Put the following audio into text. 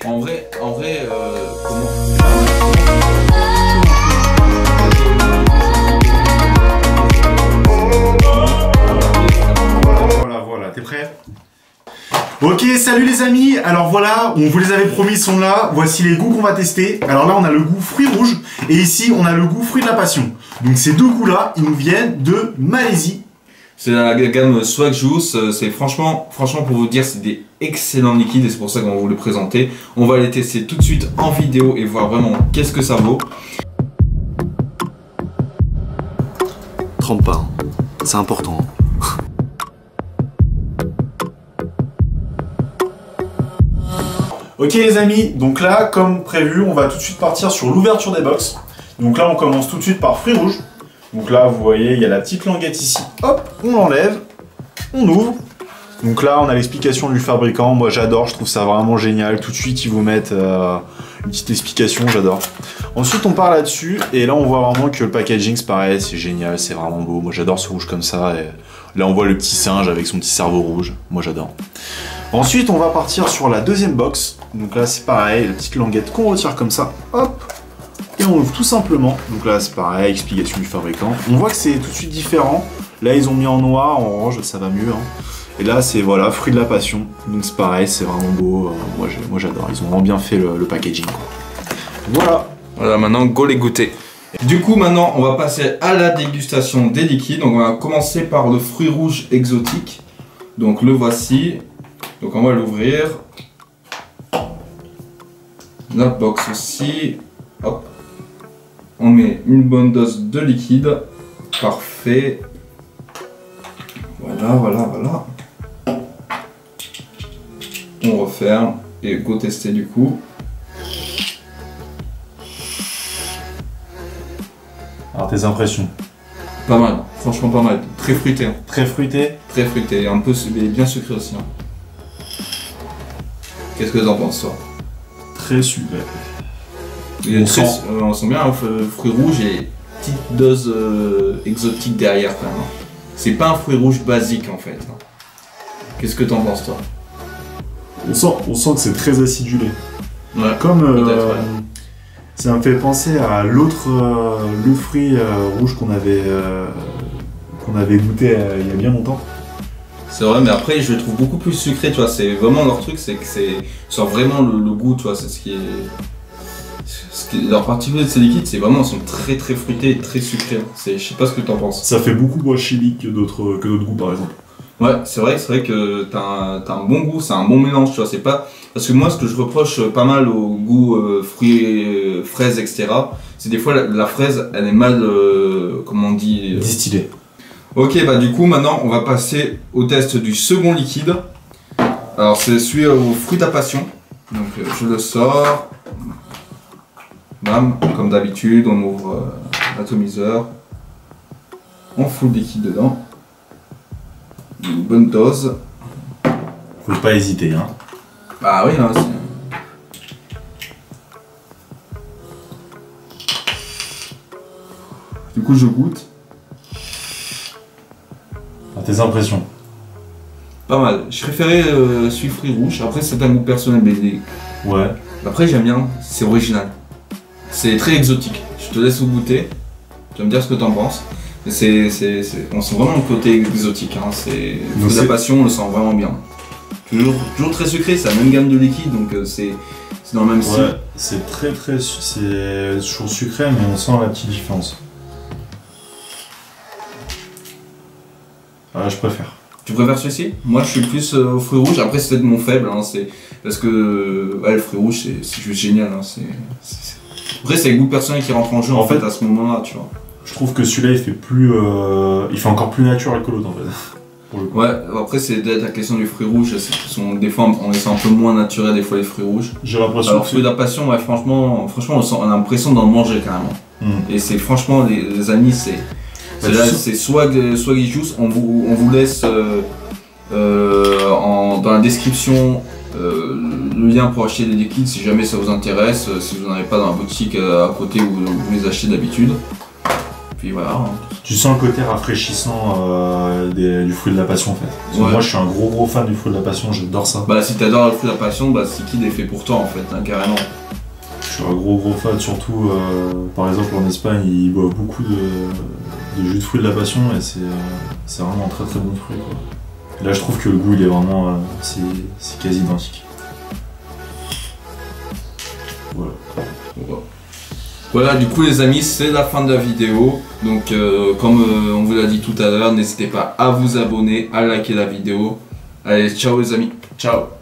En vrai, comment? Voilà, t'es prêt? Ok, salut les amis. Alors voilà, on vous les avait promis, ils sont là. Voici les goûts qu'on va tester. Alors là, on a le goût fruits rouges et ici, on a le goût fruits de la passion. Donc ces deux goûts-là, ils nous viennent de Malaisie. C'est la gamme Swag Juice, c'est franchement pour vous dire, c'est des excellents liquides et c'est pour ça qu'on va vous les présenter. On va les tester tout de suite en vidéo et voir vraiment qu'est-ce que ça vaut. Trempe pas, hein. C'est important. Ok les amis, donc là, comme prévu, on va tout de suite partir sur l'ouverture des box. Donc là, on commence tout de suite par fruits rouges. Donc là, vous voyez, il y a la petite languette ici. Hop, on l'enlève, on ouvre. Donc là, on a l'explication du fabricant. Moi, j'adore, je trouve ça vraiment génial. Tout de suite, ils vous mettent une petite explication, j'adore. Ensuite, on part là-dessus. Et là, on voit vraiment que le packaging, c'est pareil, c'est génial, c'est vraiment beau. Moi, j'adore ce rouge comme ça. Et là, on voit le petit singe avec son petit cerveau rouge. Moi, j'adore. Ensuite, on va partir sur la deuxième box. Donc là, c'est pareil, la petite languette qu'on retire comme ça. Hop. Et on ouvre tout simplement. Donc là, c'est pareil, explication du fabricant. On voit que c'est tout de suite différent. Là, ils ont mis en noir, en orange, ça va mieux. Hein. Et là, c'est voilà, fruit de la passion. Donc c'est pareil, c'est vraiment beau. Moi, j'adore. Ils ont vraiment bien fait le packaging. Quoi. Voilà. Voilà, maintenant, go les goûter. Du coup, maintenant, on va passer à la dégustation des liquides. Donc, on va commencer par le fruit rouge exotique. Donc, le voici. Donc, on va l'ouvrir. La box aussi. Hop. On met une bonne dose de liquide. Parfait. Voilà. On referme et go tester du coup. Alors tes impressions? Pas mal, franchement pas mal. Très fruité. Hein. Très fruité? Très fruité, un peu bien sucré aussi. Hein. Qu'est-ce que t'en penses toi? Très sucré. On sent bien un fruit rouge et petite dose exotique derrière quand même. Hein. C'est pas un fruit rouge basique en fait. Hein. Qu'est-ce que t'en penses toi? On sent que c'est très acidulé. Ouais, comme ça me fait penser à l'autre le fruit rouge qu'on avait goûté il y a bien longtemps. C'est vrai, mais après je le trouve beaucoup plus sucré, tu vois. C'est vraiment leur truc, c'est que c'est sent vraiment le goût, tu vois. C'est ce qui est leur particulier de ces liquides, c'est vraiment ils sont très fruités et très sucrés. Hein. Je sais pas ce que t'en penses. Ça fait beaucoup moins chili que d'autres goûts par exemple. Ouais, c'est vrai que t'as un bon goût, c'est un bon mélange, tu vois. C'est pas parce que moi ce que je reproche pas mal au goût fruits, fraises, etc. C'est des fois la fraise, elle est mal, comment on dit, distillée. Ok, bah du coup maintenant on va passer au test du second liquide. Alors c'est celui au fruit de la passion. Donc je le sors. Bam, comme d'habitude, on ouvre l'atomiseur. On fout le liquide dedans. Une bonne dose. Faut pas hésiter, hein. Bah oui, hein, c'est... Du coup je goûte. Tes impressions? Pas mal. Je préférais celui fruit rouge. Après c'est un goût personnel, mais ouais. Après j'aime bien, c'est original. C'est très exotique. Je te laisse vous goûter. Tu vas me dire ce que t'en penses. On sent vraiment le côté exotique. Hein. C'est de la passion, on le sent vraiment bien. Toujours très sucré, c'est la même gamme de liquide, donc c'est dans le même style. Ouais, c'est c'est toujours sucré, mais on sent la petite différence. Je préfère. Tu préfères celui-ci? Moi je suis plus au fruit rouge, après c'est peut-être mon faible, hein, parce que ouais, le fruit rouge c'est juste génial. Hein, Après c'est les goûts personnels qui rentrent en jeu en fait à ce moment-là, tu vois. Je trouve que celui-là il fait il fait encore plus naturel que l'autre en fait. Pour le coup. Ouais, après c'est peut-être la question du fruit rouge, des fois on les sent un peu moins naturels des fois les fruits rouges. J'ai l'impression. Alors fruit de la passion, ouais, franchement on a l'impression d'en manger carrément. Et c'est franchement les amis c'est Swag Juice, on vous laisse dans la description le lien pour acheter des liquides si jamais ça vous intéresse, si vous n'en avez pas dans la boutique à côté où vous les achetez d'habitude. puis voilà. Hein. Tu sens le côté rafraîchissant du fruit de la passion en fait. Parce que moi je suis un gros fan du fruit de la passion, j'adore ça. Bah si t'adores le fruit de la passion, bah Seekid est fait pour toi en fait, hein, carrément. Je suis un gros fan, surtout par exemple en Espagne, ils boivent beaucoup de jus de fruit de la passion et c'est vraiment un très bon fruit quoi. Et là je trouve que le goût il est vraiment, c'est quasi identique. Voilà. Voilà, du coup les amis, c'est la fin de la vidéo. Donc comme on vous l'a dit tout à l'heure, n'hésitez pas à vous abonner, à liker la vidéo. Allez, ciao les amis, ciao.